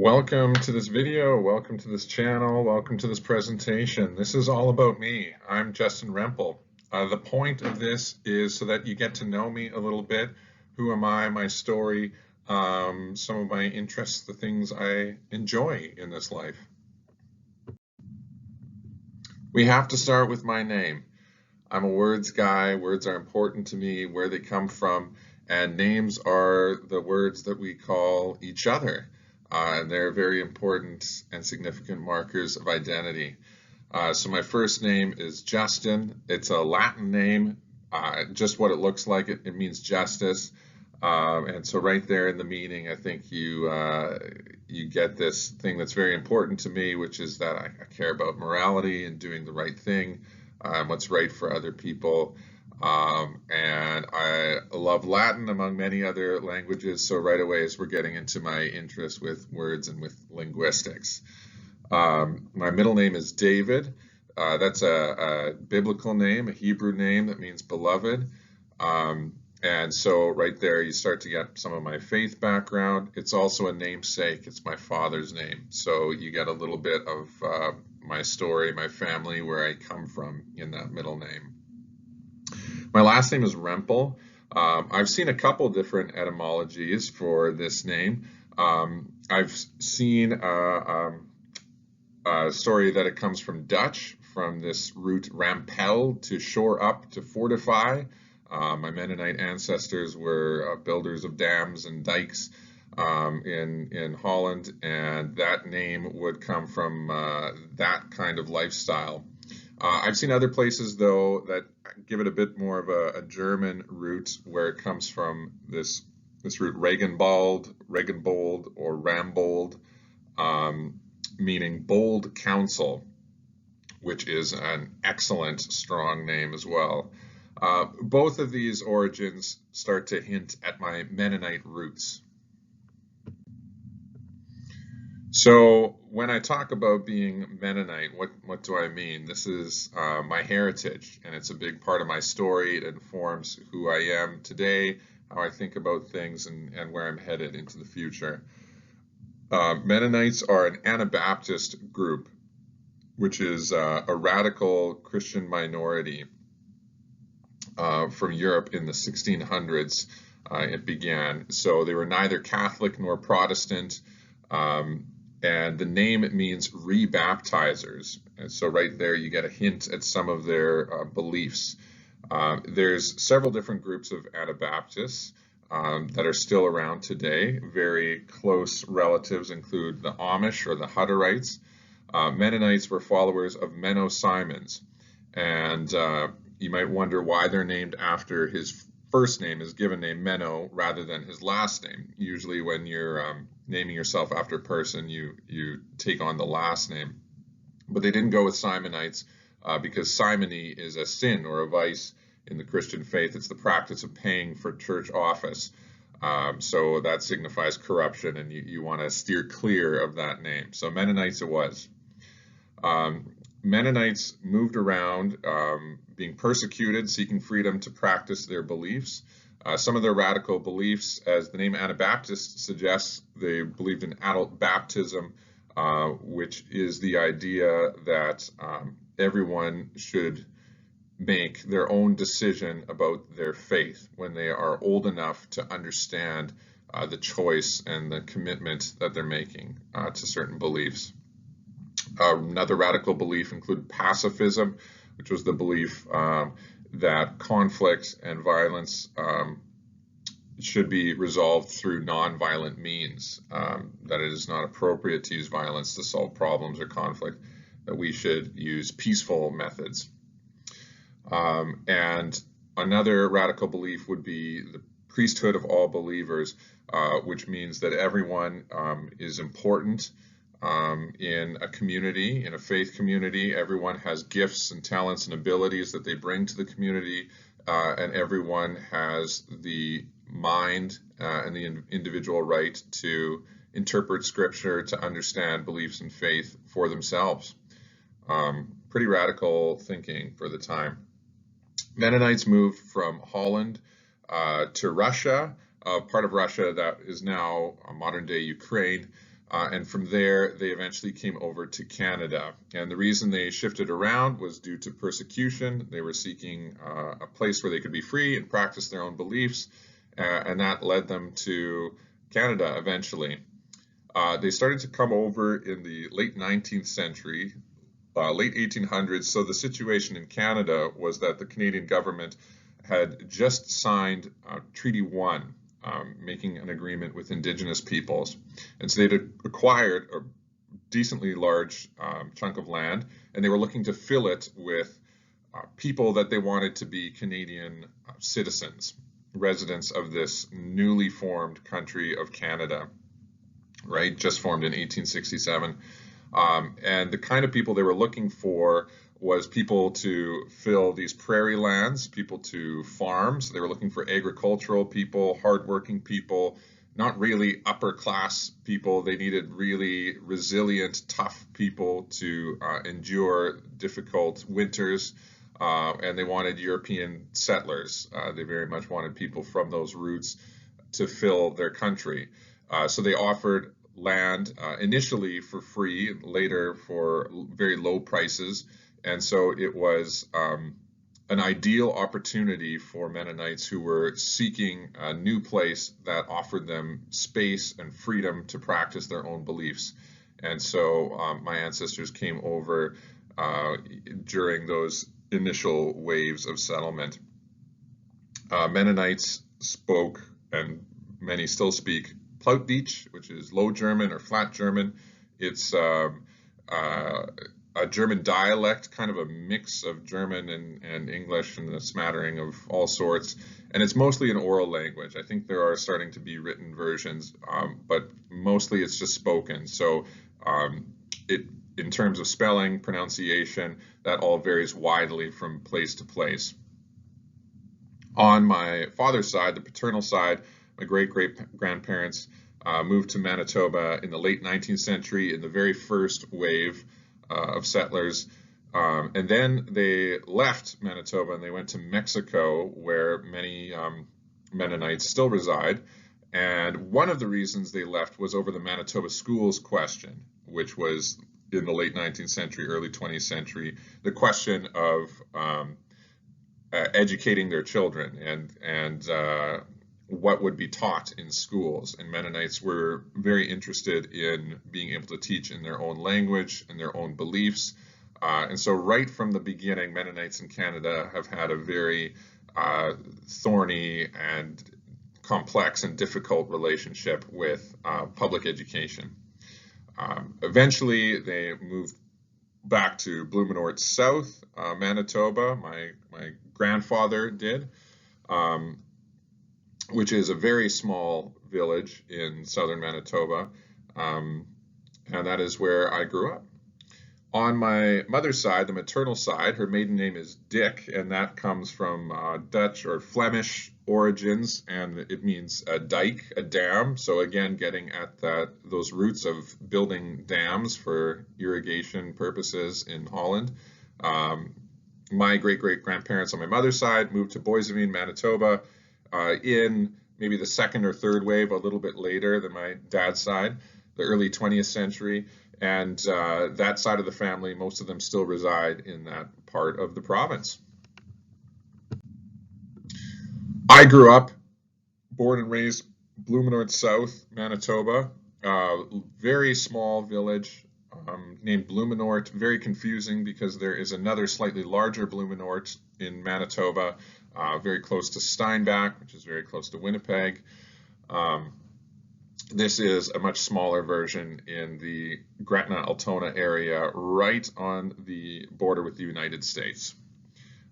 Welcome to this video, welcome to this channel, welcome to this presentation. This is all about me. I'm Justin Rempel. The point of this is so that you get to know me a little bit. Who am I, my story, some of my interests, the things I enjoy in this life. We have to start with my name. I'm a words guy. Words are important to me, where they come from, and names are the words that we call each other. And they're very important and significant markers of identity. So my first name is Justin. It's a Latin name, just what it looks like. It means justice. And so right there in the meaning, I think you get this thing that's very important to me, which is that I care about morality and doing the right thing, what's right for other people. And I love Latin among many other languages, so right away as we're getting into my interest with words and with linguistics. My middle name is David. That's a biblical name, a Hebrew name that means beloved. And so right there you start to get some of my faith background. It's also a namesake. It's my father's name. So you get a little bit of my story, my family, where I come from in that middle name. My last name is Rempel. I've seen a couple different etymologies for this name. I've seen a story that it comes from Dutch, from this root rampel, to shore up, to fortify. My Mennonite ancestors were builders of dams and dikes in Holland, and that name would come from that kind of lifestyle. I've seen other places, though, that give it a bit more of a German root, where it comes from this root Regenbald, or Rambold, meaning bold counsel, which is an excellent, strong name as well. Both of these origins start to hint at my Mennonite roots. So when I talk about being Mennonite, what do I mean? This is my heritage, and it's a big part of my story. It informs who I am today, how I think about things, and where I'm headed into the future. Mennonites are an Anabaptist group, which is a radical Christian minority from Europe in the 1600s. It began. So they were neither Catholic nor Protestant. And the name means rebaptizers. And so right there you get a hint at some of their beliefs. There's several different groups of Anabaptists that are still around today. Very close relatives include the Amish or the Hutterites. Mennonites were followers of Menno Simons. And you might wonder why they're named after his first name, his given name, Menno, rather than his last name. Usually when you're naming yourself after a person, you take on the last name. But they didn't go with Simonites because simony is a sin or a vice in the Christian faith. It's the practice of paying for church office. So that signifies corruption, and you want to steer clear of that name. So Mennonites it was. Mennonites moved around, being persecuted, seeking freedom to practice their beliefs. Some of their radical beliefs, as the name Anabaptist suggests, they believed in adult baptism, which is the idea that everyone should make their own decision about their faith when they are old enough to understand the choice and the commitment that they're making to certain beliefs. Another radical belief included pacifism, which was the belief that conflict and violence should be resolved through nonviolent means, that it is not appropriate to use violence to solve problems or conflict, that we should use peaceful methods. And another radical belief would be the priesthood of all believers, which means that everyone is important. In a community, in a faith community, everyone has gifts and talents and abilities that they bring to the community, and everyone has the mind and the individual right to interpret scripture, to understand beliefs and faith for themselves. Pretty radical thinking for the time. Mennonites moved from Holland to Russia, part of Russia that is now modern-day Ukraine. And from there, they eventually came over to Canada. And the reason they shifted around was due to persecution. They were seeking a place where they could be free and practice their own beliefs, and that led them to Canada eventually. They started to come over in the late 19th century, late 1800s. So the situation in Canada was that the Canadian government had just signed Treaty 1, making an agreement with Indigenous peoples. And so they'd acquired a decently large chunk of land, and they were looking to fill it with people that they wanted to be Canadian citizens, residents of this newly formed country of Canada, right? Just formed in 1867. And the kind of people they were looking for was people to fill these prairie lands, people to farm. So they were looking for agricultural people, hardworking people, not really upper class people. They needed really resilient, tough people to endure difficult winters. And they wanted European settlers. They very much wanted people from those roots to fill their country. So they offered land initially for free, later for very low prices. And so it was an ideal opportunity for Mennonites who were seeking a new place that offered them space and freedom to practice their own beliefs. And so my ancestors came over during those initial waves of settlement. Mennonites spoke, and many still speak, Plautdietsch, which is Low German or Flat German. It's a German dialect, kind of a mix of German and English, and a smattering of all sorts. And it's mostly an oral language. I think there are starting to be written versions, but mostly it's just spoken. So in terms of spelling, pronunciation, that all varies widely from place to place. On my father's side, the paternal side, my great-great-grandparents moved to Manitoba in the late 19th century in the very first wave of settlers. And then they left Manitoba and they went to Mexico, where many Mennonites still reside. And one of the reasons they left was over the Manitoba schools question, which was in the late 19th century, early 20th century, the question of educating their children and what would be taught in schools. And Mennonites were very interested in being able to teach in their own language and their own beliefs. And so right from the beginning, Mennonites in Canada have had a very thorny and complex and difficult relationship with public education. Eventually, they moved back to Blumenort South, Manitoba. My grandfather did. Which is a very small village in southern Manitoba, and that is where I grew up. On my mother's side, the maternal side, her maiden name is Dick, and that comes from Dutch or Flemish origins, and it means a dike, a dam. So again, getting at those roots of building dams for irrigation purposes in Holland. My great-great-grandparents on my mother's side moved to Boissevain, Manitoba, in maybe the second or third wave, a little bit later than my dad's side, the early 20th century. And that side of the family, most of them still reside in that part of the province. I grew up, born and raised Blumenort South, Manitoba, very small village named Blumenort, very confusing because there is another slightly larger Blumenort in Manitoba, very close to Steinbach, which is very close to Winnipeg. This is a much smaller version in the Gretna-Altona area, right on the border with the United States.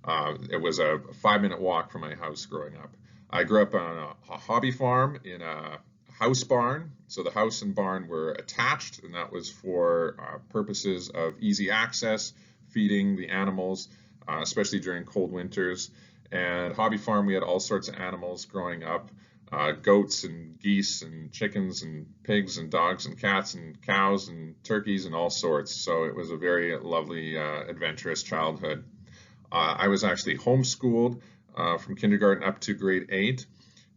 It was a 5-minute walk from my house growing up. I grew up on a hobby farm in a house barn. So the house and barn were attached, and that was for purposes of easy access, feeding the animals, especially during cold winters. And hobby farm, we had all sorts of animals growing up, goats and geese and chickens and pigs and dogs and cats and cows and turkeys and all sorts. So it was a very lovely, adventurous childhood. I was actually homeschooled from kindergarten up to grade 8.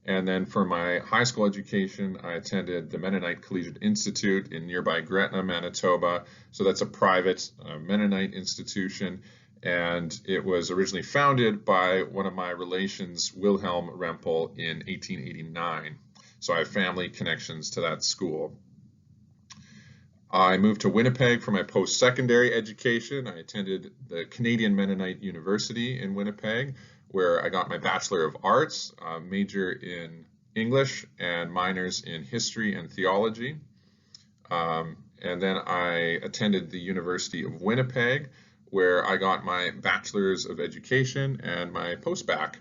And then for my high school education, I attended the Mennonite Collegiate Institute in nearby Gretna, Manitoba. So that's a private Mennonite institution. And it was originally founded by one of my relations, Wilhelm Rempel, in 1889. So I have family connections to that school. I moved to Winnipeg for my post-secondary education. I attended the Canadian Mennonite University in Winnipeg, where I got my Bachelor of Arts, major in English and minors in history and theology. And then I attended the University of Winnipeg, where I got my Bachelor's of Education and my post-bac.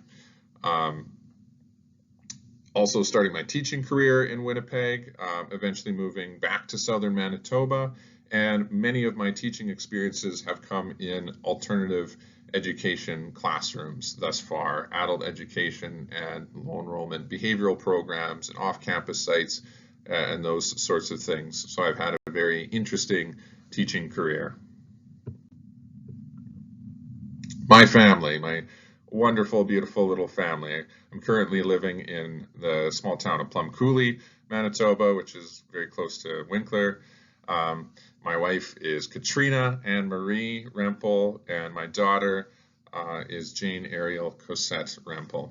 Also starting my teaching career in Winnipeg, eventually moving back to southern Manitoba, and many of my teaching experiences have come in alternative education classrooms thus far, adult education and low enrollment behavioral programs and off-campus sites and those sorts of things. So I've had a very interesting teaching career. My family, my wonderful, beautiful little family. I'm currently living in the small town of Plum Coulee, Manitoba, which is very close to Winkler. My wife is Katrina Anne Marie Rempel, and my daughter is Jane Ariel Cosette Rempel.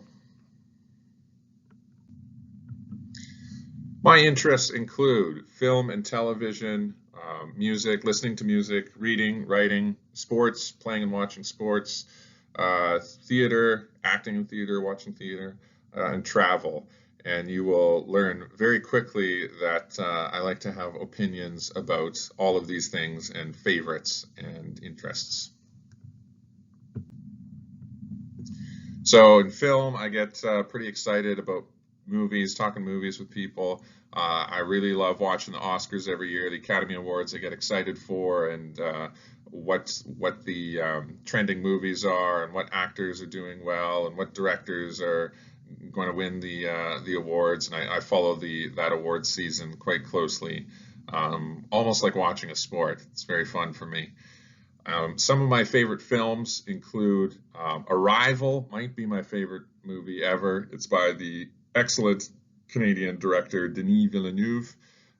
My interests include film and television, music, listening to music, reading, writing, sports, playing and watching sports, theater, acting in theater, watching theater, and travel. And you will learn very quickly that I like to have opinions about all of these things and favorites and interests. So in film, I get pretty excited about movies, talking movies with people. I really love watching the Oscars every year, the Academy Awards I get excited for, and what the trending movies are, and what actors are doing well, and what directors are going to win the awards. And I follow that award season quite closely, almost like watching a sport. It's very fun for me. Some of my favorite films include Arrival, might be my favorite movie ever. It's by the excellent Canadian director Denis Villeneuve,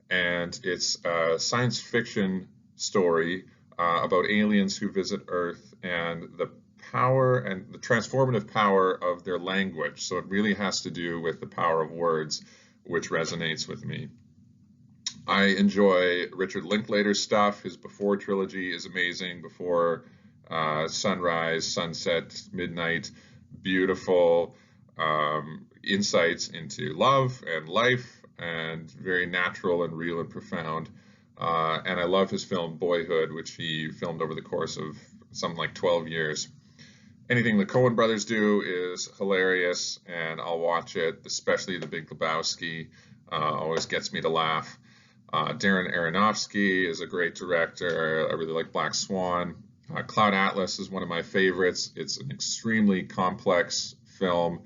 and it's a science fiction story about aliens who visit Earth and the power and the transformative power of their language. So it really has to do with the power of words, which resonates with me. I enjoy Richard Linklater's stuff. His Before trilogy is amazing. Before Sunrise, Sunset, Midnight, beautiful insights into love and life, and very natural and real and profound. And I love his film Boyhood, which he filmed over the course of something like 12 years. Anything the Coen brothers do is hilarious, and I'll watch it, especially The Big Lebowski. Always gets me to laugh. Darren Aronofsky is a great director. I really like Black Swan. Cloud Atlas is one of my favorites. It's an extremely complex film,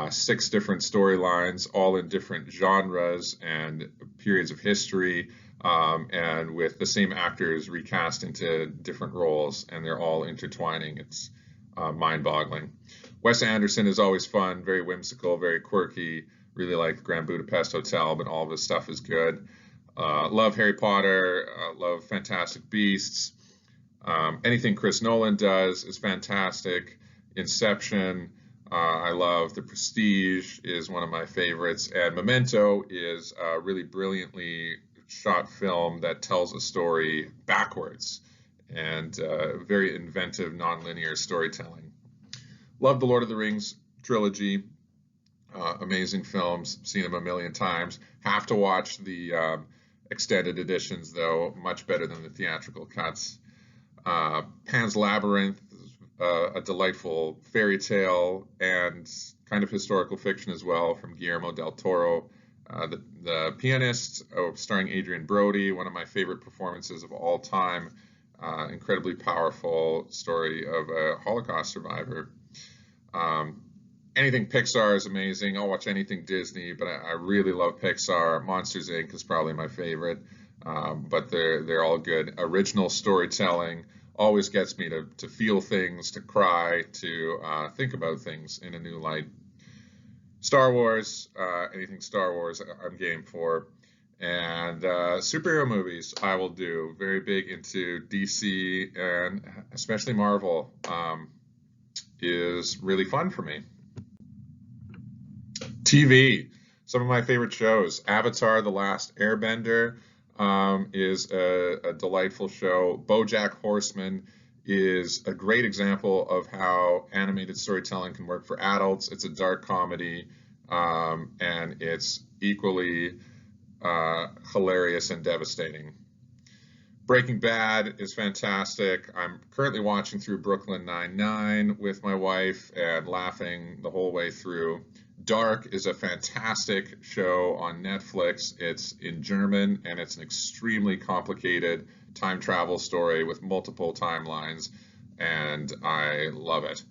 6 different storylines, all in different genres and periods of history, and with the same actors recast into different roles, and they're all intertwining. It's mind-boggling. Wes Anderson is always fun, very whimsical, very quirky. Really like Grand Budapest Hotel, but all of his stuff is good. Love Harry Potter, love Fantastic Beasts. Anything Chris Nolan does is fantastic. Inception, I love. The Prestige is one of my favorites. And Memento is a really brilliantly shot film that tells a story backwards, and very inventive nonlinear storytelling. Love the Lord of the Rings trilogy. Amazing films, seen them a million times. Have to watch the extended editions, though, much better than the theatrical cuts. Pan's Labyrinth, a delightful fairy tale and kind of historical fiction as well, from Guillermo del Toro. The Pianist, starring Adrian Brody, one of my favorite performances of all time. Incredibly powerful story of a Holocaust survivor. Anything Pixar is amazing. I'll watch anything Disney, but I really love Pixar. Monsters, Inc. is probably my favorite, but they're all good. Original storytelling always gets me to feel things, to cry, to think about things in a new light. Star Wars, anything Star Wars, I'm game for. And superhero movies, I will do. Very big into DC and especially Marvel is really fun for me. TV, some of my favorite shows. Avatar: The Last Airbender is a delightful show. BoJack Horseman is a great example of how animated storytelling can work for adults. It's a dark comedy, and it's equally hilarious and devastating. Breaking Bad is fantastic. I'm currently watching through Brooklyn Nine-Nine with my wife and laughing the whole way through. Dark is a fantastic show on Netflix. It's in German and it's an extremely complicated time travel story with multiple timelines, and I love it.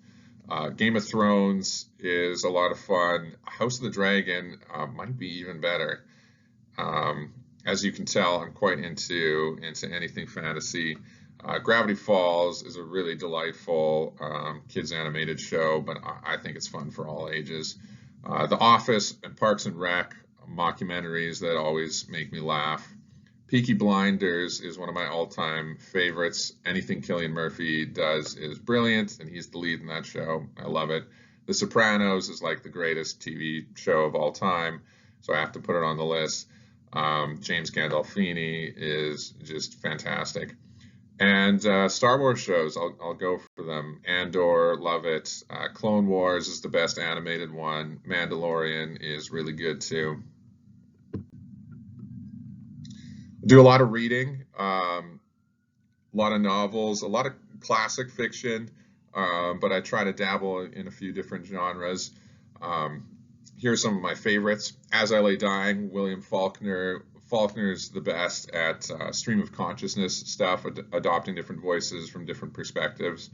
Game of Thrones is a lot of fun. House of the Dragon might be even better. As you can tell, I'm quite into anything fantasy. Gravity Falls is a really delightful kids animated show, but I think it's fun for all ages. The Office and Parks and Rec, mockumentaries that always make me laugh. Peaky Blinders is one of my all-time favorites. Anything Cillian Murphy does is brilliant, and he's the lead in that show. I love it. The Sopranos is like the greatest TV show of all time, so I have to put it on the list. James Gandolfini is just fantastic. And Star Wars shows, I'll go for them. Andor, love it. Clone Wars is the best animated one. Mandalorian is really good too. Do a lot of reading, a lot of novels, a lot of classic fiction, but I try to dabble in a few different genres. Here are some of my favorites. As I Lay Dying, William Faulkner. Faulkner's the best at stream of consciousness stuff, adopting different voices from different perspectives.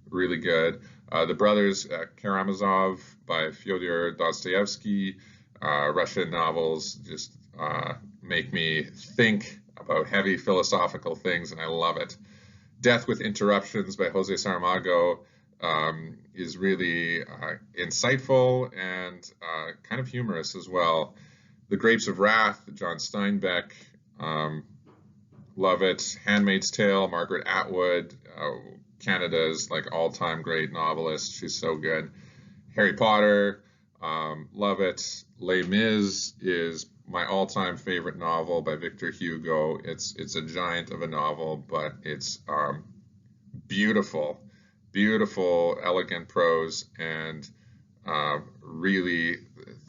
Really good. The Brothers Karamazov by Fyodor Dostoevsky. Russian novels just make me think about heavy philosophical things, and I love it. Death with Interruptions by Jose Saramago is really insightful and kind of humorous as well. The Grapes of Wrath, John Steinbeck, love it. Handmaid's Tale, Margaret Atwood, Canada's like all-time great novelist. She's so good. Harry Potter, love it. Les Mis is my all-time favorite novel by Victor Hugo. It's a giant of a novel, but it's beautiful, beautiful, elegant prose, and really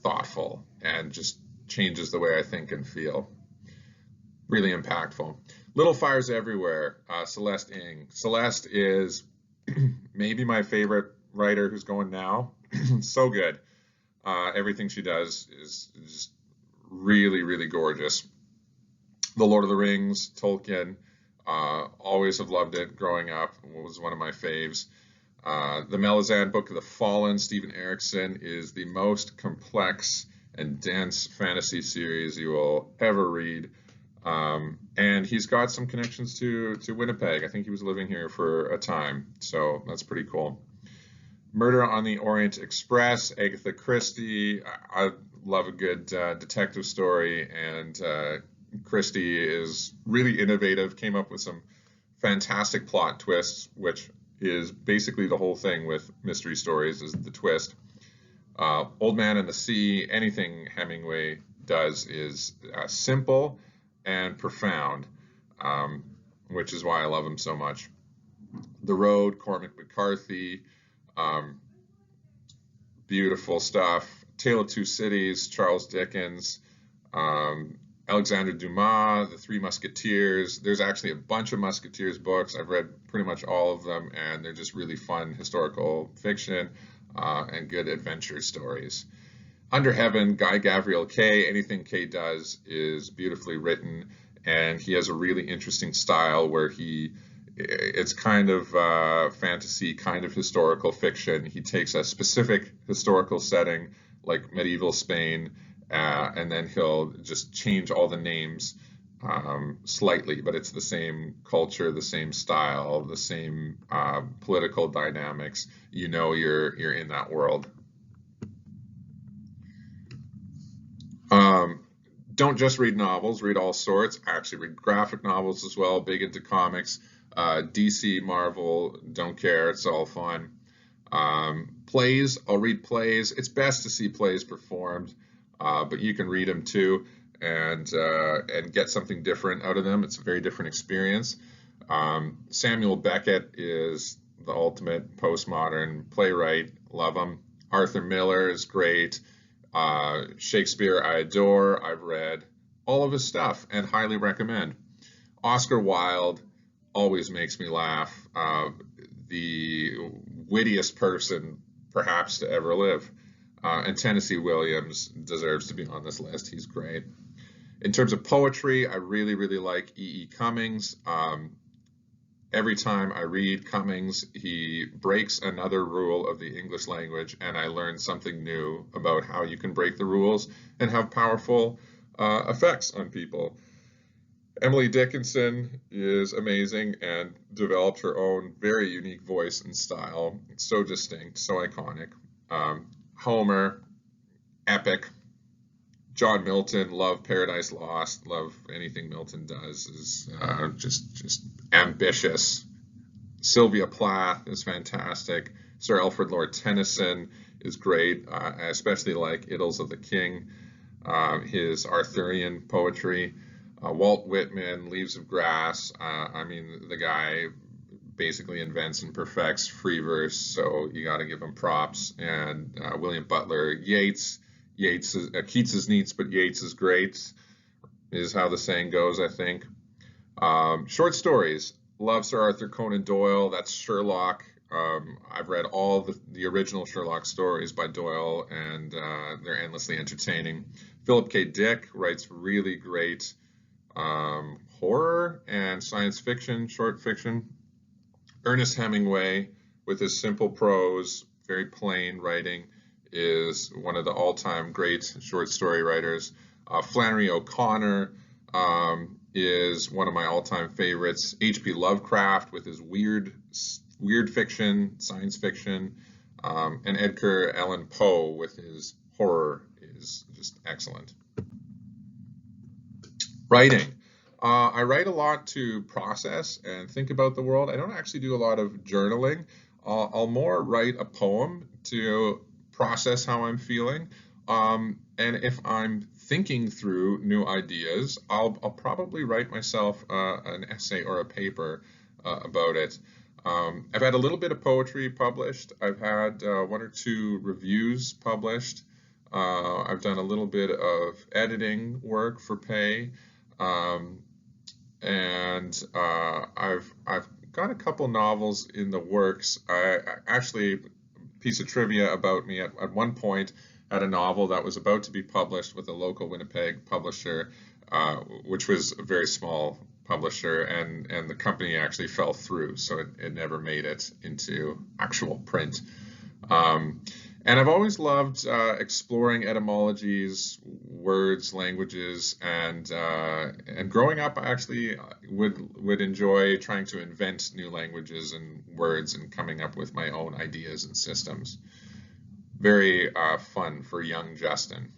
thoughtful, and just changes the way I think and feel. Really impactful. Little Fires Everywhere, Celeste Ng. Celeste is maybe my favorite writer who's going now. So good. Everything she does is just really, really gorgeous. The Lord of the Rings, Tolkien, always have loved it growing up. It was one of my faves. The Malazan Book of the Fallen, Stephen Erickson, is the most complex and dense fantasy series you will ever read. And he's got some connections to Winnipeg. I think he was living here for a time, so that's pretty cool. Murder on the Orient Express, Agatha Christie. I love a good detective story, and Christie is really innovative, came up with some fantastic plot twists, which is basically the whole thing with mystery stories, is the twist. Old Man and the Sea, anything Hemingway does is simple and profound, which is why I love him so much. The Road, Cormac McCarthy, beautiful stuff. Tale of Two Cities, Charles Dickens, Alexandre Dumas, The Three Musketeers. There's actually a bunch of Musketeers books. I've read pretty much all of them, and they're just really fun historical fiction and good adventure stories. Under Heaven, Guy Gavriel Kay. Anything Kay does is beautifully written, and he has a really interesting style where it's kind of fantasy, kind of historical fiction. He takes a specific historical setting like medieval Spain, and then he'll just change all the names slightly, but it's the same culture, the same style, the same political dynamics. You know you're in that world. Don't just read novels, read all sorts. I actually read graphic novels as well, big into comics. DC, Marvel, don't care, it's all fun. Plays, I'll read plays. It's best to see plays performed, but you can read them too and get something different out of them. It's a very different experience. Samuel Beckett is the ultimate postmodern playwright. Love him. Arthur Miller is great. Shakespeare I adore. I've read all of his stuff and highly recommend. Oscar Wilde always makes me laugh. The wittiest person perhaps to ever live. And Tennessee Williams deserves to be on this list. He's great. In terms of poetry, I really, really like E.E. Cummings. Every time I read Cummings, he breaks another rule of the English language, and I learn something new about how you can break the rules and have powerful effects on people. Emily Dickinson is amazing and developed her own very unique voice and style. It's so distinct, so iconic. Homer, epic. John Milton, love Paradise Lost, love anything Milton does, is just ambitious. Sylvia Plath is fantastic. Sir Alfred Lord Tennyson is great. I especially like Idylls of the King, his Arthurian poetry. Walt Whitman, Leaves of Grass. I mean, the guy basically invents and perfects free verse, so you got to give him props. And William Butler Yeats. Keats is neat, but Yeats is great, is how the saying goes, I think. Short stories. Love Sir Arthur Conan Doyle. That's Sherlock. I've read all the original Sherlock stories by Doyle, and they're endlessly entertaining. Philip K. Dick writes really great horror and science fiction, short fiction. Ernest Hemingway, with his simple prose, very plain writing, is one of the all-time great short story writers. Flannery O'Connor is one of my all-time favorites. H.P. Lovecraft with his weird fiction, science fiction, and Edgar Allan Poe with his horror is just excellent. Writing. I write a lot to process and think about the world. I don't actually do a lot of journaling. I'll more write a poem to process how I'm feeling. And if I'm thinking through new ideas, I'll probably write myself an essay or a paper about it. I've had a little bit of poetry published. I've had 1 or 2 reviews published. I've done a little bit of editing work for pay. I've got a couple novels in the works. I actually, piece of trivia about me, at one point had a novel that was about to be published with a local Winnipeg publisher, which was a very small publisher, and the company actually fell through, so it never made it into actual print. And I've always loved exploring etymologies, words, languages, and growing up, I actually would enjoy trying to invent new languages and words and coming up with my own ideas and systems. Very fun for young Justin.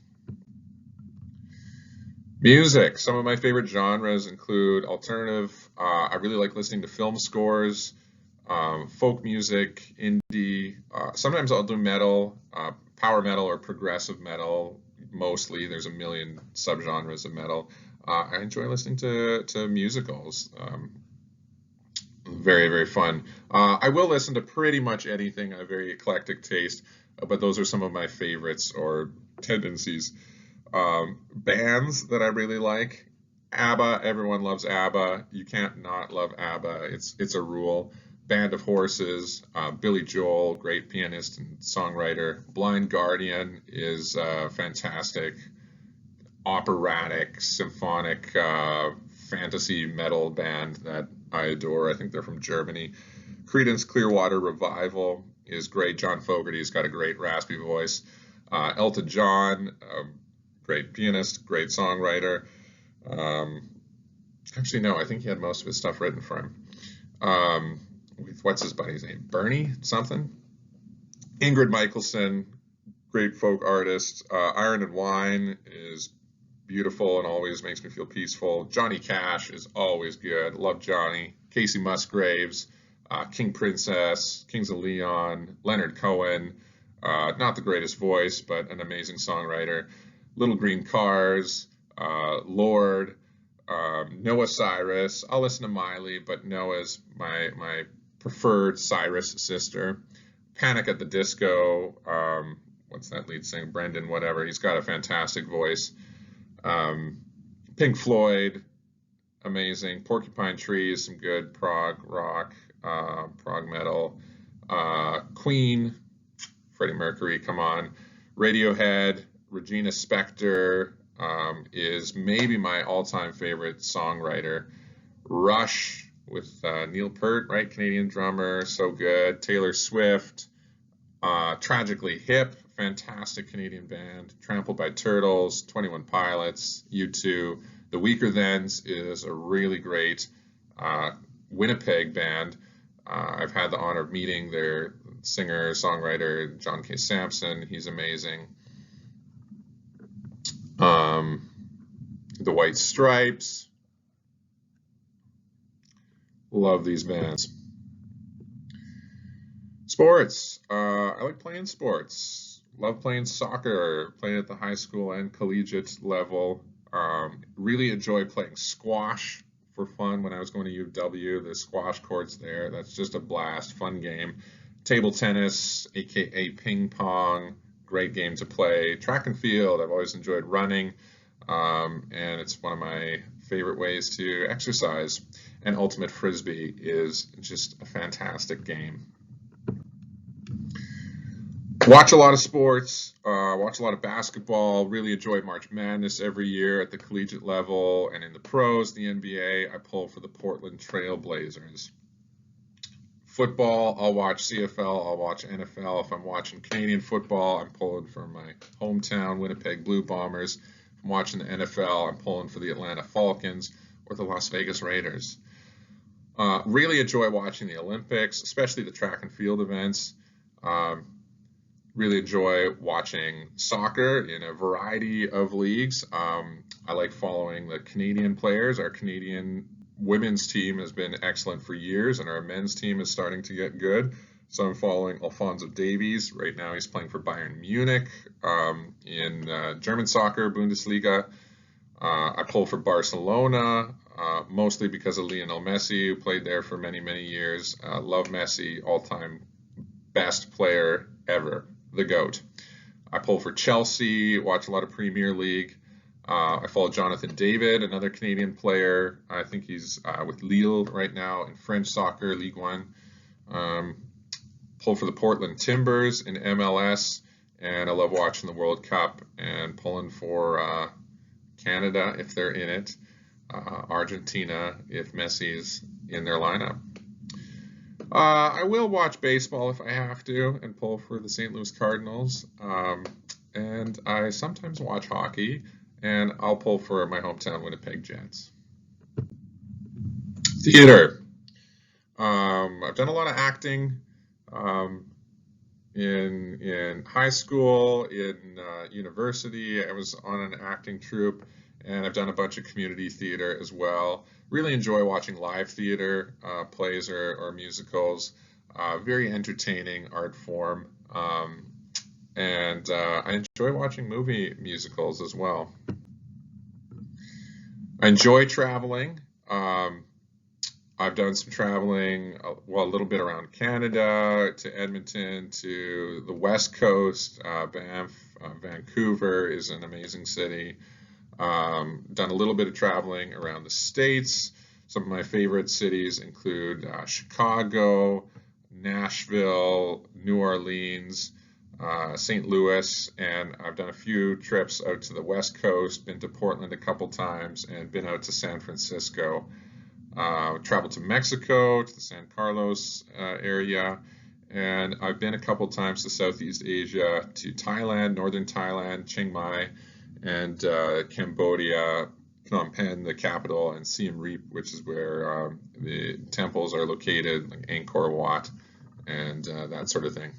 Music. Some of my favorite genres include alternative. I really like listening to film scores. Folk music, indie, sometimes I'll do metal, power metal or progressive metal, mostly. There's a million subgenres of metal. I enjoy listening to musicals. Very, very fun. I will listen to pretty much anything. I have a very eclectic taste, but those are some of my favorites or tendencies. Bands that I really like. ABBA, everyone loves ABBA. You can't not love ABBA. It's a rule. Band of Horses, Billy Joel, great pianist and songwriter. Blind Guardian is fantastic, operatic, symphonic, fantasy metal band that I adore. I think they're from Germany. Creedence Clearwater Revival is great. John Fogerty's got a great raspy voice. Elton John, great pianist, great songwriter. Actually, no, I think he had most of his stuff written for him. With what's his buddy's name? Bernie something? Ingrid Michaelson, great folk artist. Iron and Wine is beautiful and always makes me feel peaceful. Johnny Cash is always good. Love Johnny. Casey Musgraves, King Princess, Kings of Leon, Leonard Cohen. Not the greatest voice, but an amazing songwriter. Little Green Cars, Lord, Noah Cyrus. I'll listen to Miley, but Noah's my preferred Cyrus sister. Panic at the Disco. What's that lead singer? Brendan, whatever. He's got a fantastic voice. Pink Floyd, amazing. Porcupine Tree, some good prog rock, prog metal. Queen, Freddie Mercury, come on. Radiohead, Regina Spektor is maybe my all-time favorite songwriter. Rush with Neil Peart, right? Canadian drummer, so good. Taylor Swift, Tragically Hip, fantastic Canadian band. Trampled by Turtles, 21 Pilots, U2. The Weaker Thans is a really great Winnipeg band. I've had the honor of meeting their singer, songwriter, John K. Sampson. He's amazing. The White Stripes. Love these bands. Sports. I like playing sports. Love playing soccer, playing at the high school and collegiate level. Really enjoy playing squash for fun when I was going to UW. The squash courts there, that's just a blast, fun game. Table tennis, aka ping pong, great game to play. Track and field, I've always enjoyed running, and it's one of my favorite ways to exercise. And ultimate frisbee is just a fantastic game. Watch a lot of sports, watch a lot of basketball, really enjoy March Madness every year at the collegiate level, and in the pros, the NBA, I pull for the Portland Trail Blazers. Football, I'll watch CFL, I'll watch NFL. If I'm watching Canadian football, I'm pulling for my hometown Winnipeg Blue Bombers. If I'm watching the NFL, I'm pulling for the Atlanta Falcons or the Las Vegas Raiders. Really enjoy watching the Olympics, especially the track and field events. Really enjoy watching soccer in a variety of leagues. I like following the Canadian players. Our Canadian women's team has been excellent for years, and our men's team is starting to get good. So I'm following Alphonso Davies. Right now he's playing for Bayern Munich in German soccer, Bundesliga. I pull for Barcelona, mostly because of Lionel Messi, who played there for many, many years. Love Messi, all-time best player ever. The GOAT. I pull for Chelsea, watch a lot of Premier League. I follow Jonathan David, another Canadian player. I think he's with Lille right now in French soccer, Ligue 1. Pull for the Portland Timbers in MLS, and I love watching the World Cup and pulling for Canada if they're in it, Argentina if Messi's in their lineup. I will watch baseball if I have to and pull for the St. Louis Cardinals. And I sometimes watch hockey, and I'll pull for my hometown Winnipeg Jets. Theater. I've done a lot of acting in high school, in university. I was on an acting troupe, and I've done a bunch of community theater as well. Really enjoy watching live theater, plays or musicals. Very entertaining art form. And I enjoy watching movie musicals as well. I enjoy traveling. I've done some traveling, well, a little bit around Canada, to Edmonton, to the West Coast. Banff, Vancouver is an amazing city. Done a little bit of traveling around the States. Some of my favorite cities include Chicago, Nashville, New Orleans, St. Louis, and I've done a few trips out to the West Coast, been to Portland a couple times, and been out to San Francisco. Traveled to Mexico, to the San Carlos area, and I've been a couple times to Southeast Asia, to Thailand, northern Thailand, Chiang Mai, and Cambodia, Phnom Penh, the capital, and Siem Reap, which is where the temples are located, like Angkor Wat, and that sort of thing.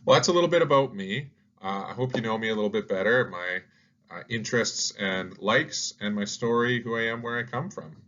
Well, that's a little bit about me. I hope you know me a little bit better. My interests and likes, and my story, who I am, where I come from.